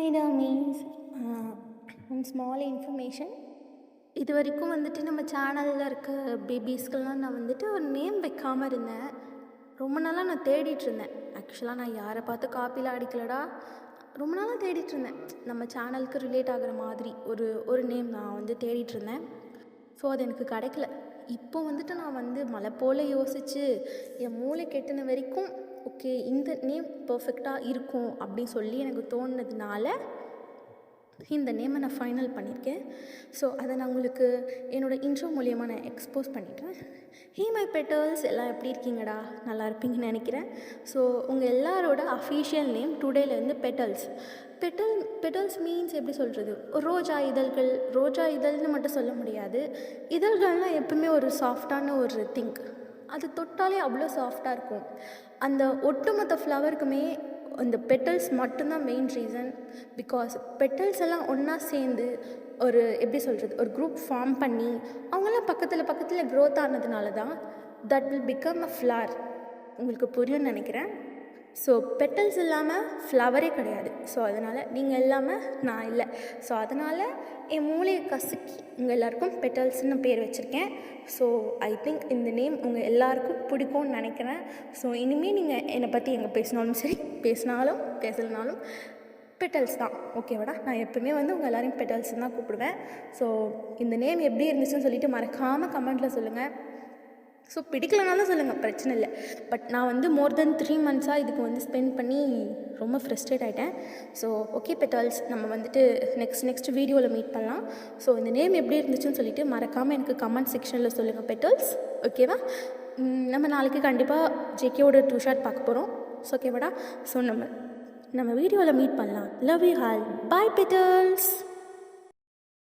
Hi டாமீஸ். One small information. இது வரைக்கும் வந்துட்டு நம்ம சேனலில் இருக்க பேபிஸ்க்கெல்லாம் நான் வந்துட்டு ஒரு நேம் வைக்காமல் இருந்தேன். ரொம்ப நாளாக நான் தேடிட்டுருந்தேன். ஆக்சுவலாக நான் யாரை பார்த்து காப்பிலாம் அடிக்கலடா, ரொம்ப நாளாக தேடிட்டுருந்தேன். நம்ம சேனலுக்கு ரிலேட் ஆகிற மாதிரி ஒரு நேம் நான் வந்து தேடிட்டுருந்தேன். ஸோ அது எனக்கு கிடைக்கல. இப்போ வந்துட்டு நான் வந்து மலை போல் யோசித்து என் மூளை கெட்டின வரைக்கும் ஓகே இந்த நேம் பர்ஃபெக்டாக இருக்கும் அப்படின்னு சொல்லி எனக்கு தோணுனதுனால இந்த நேமை நான் ஃபைனல் பண்ணியிருக்கேன். ஸோ அதை நான் உங்களுக்கு என்னோடய இன்ட்ரோ மூலியமாக நான் எக்ஸ்போஸ் பண்ணிட்டேன். ஹே மை பெட்டல்ஸ், எல்லாம் எப்படி இருக்கீங்கடா? நல்லா இருப்பீங்கன்னு நினைக்கிறேன். ஸோ உங்கள் எல்லாரோட அஃபீஷியல் நேம் டுடேலேருந்து பெட்டல்ஸ். பெட்டல்ஸ் மீன்ஸ் எப்படி சொல்கிறது, ரோஜா இதழ்கள். ரோஜா இதழ்னு மட்டும் சொல்ல முடியாது. இதழ்கள்லாம் எப்பவுமே ஒரு சாஃப்டான ஒரு திங்க். அது தொட்டாலே அவ்வளோ சாஃப்டாக இருக்கும். அந்த ஒட்டுமொத்த ஃப்ளவருக்குமே அந்த பெட்டல்ஸ் மட்டும்தான் மெயின் ரீசன். பிகாஸ் பெட்டல்ஸ் எல்லாம் ஒன்றா சேர்ந்து ஒரு எப்படி சொல்கிறது, ஒரு குரூப் ஃபார்ம் பண்ணி அவங்களாம் பக்கத்தில் க்ரோத் ஆனதுனால தான் that will become a flower. உங்களுக்கு புரியும்னு நினைக்கிறேன். ஸோ பெட்டல்ஸ் இல்லாமல் ஃப்ளவரே கிடையாது. ஸோ அதனால் நீங்கள் இல்லாமல் நான் இல்லை. ஸோ அதனால் என் மூளையை கசக்கி உங்கள் எல்லாருக்கும் பெட்டல்ஸ்னு பேர் வச்சுருக்கேன். ஸோ ஐ திங்க் இந்த நேம் உங்கள் எல்லாருக்கும் பிடிக்கும்னு நினைக்கிறேன். ஸோ இனிமேல் நீங்கள் என்னை பற்றி எங்கே பேசினாலும் சரி, பேசலனாலும் பெட்டல்ஸ் தான், ஓகேவாடா? நான் எப்பவுமே வந்து உங்கள் எல்லோரையும் பெட்டல்ஸ் தான் கூப்பிடுவேன். ஸோ இந்த நேம் எப்படி இருந்துச்சுன்னு சொல்லிவிட்டு மறக்காமல் கமெண்ட்டில் சொல்லுங்கள். ஸோ பிடிக்கலனாலும் சொல்லுங்கள், பிரச்சனை இல்லை. பட் நான் வந்து மோர் தென் 3 months இதுக்கு வந்து ஸ்பெண்ட் பண்ணி ரொம்ப ஃப்ரஸ்ட்ரேட் ஆகிட்டேன். ஸோ ஓகே பெட்டல்ஸ், நம்ம வந்துட்டு நெக்ஸ்ட் வீடியோவில் மீட் பண்ணலாம். ஸோ இந்த நேம் எப்படி இருந்துச்சுன்னு சொல்லிட்டு மறக்காமல் எனக்கு கமெண்ட் செக்ஷனில் சொல்லுங்கள் பெட்டல்ஸ், ஓகேவா? நம்ம நாளைக்கு கண்டிப்பாக ஜேகேவோட 2 ஷாட் பார்க்க போகிறோம். ஸோ ஓகேவாடா? ஸோ நம்ம வீடியோவில் மீட் பண்ணலாம். Love you all. Bye petals.